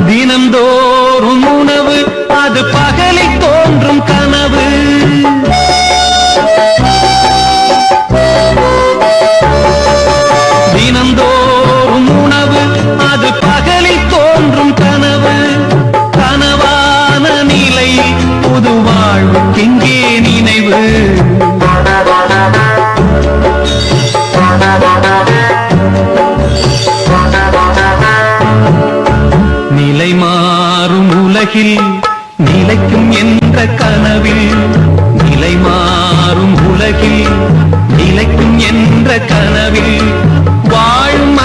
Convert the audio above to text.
தினந்தோறும் உணவு அது பகலில் தோன்றும் கனவு. தினந்தோறும் உணவு அது பகலில் தோன்றும் கனவு. கனவான நிலையில் புது வாழ்வுக்கெங்கே நினைவு? நிலை மாறும் உலகில் நிலைக்கும் என்ற கனவில், நிலை மாறும் உலகில் நிலைக்கும் என்ற கனவில் வாழும்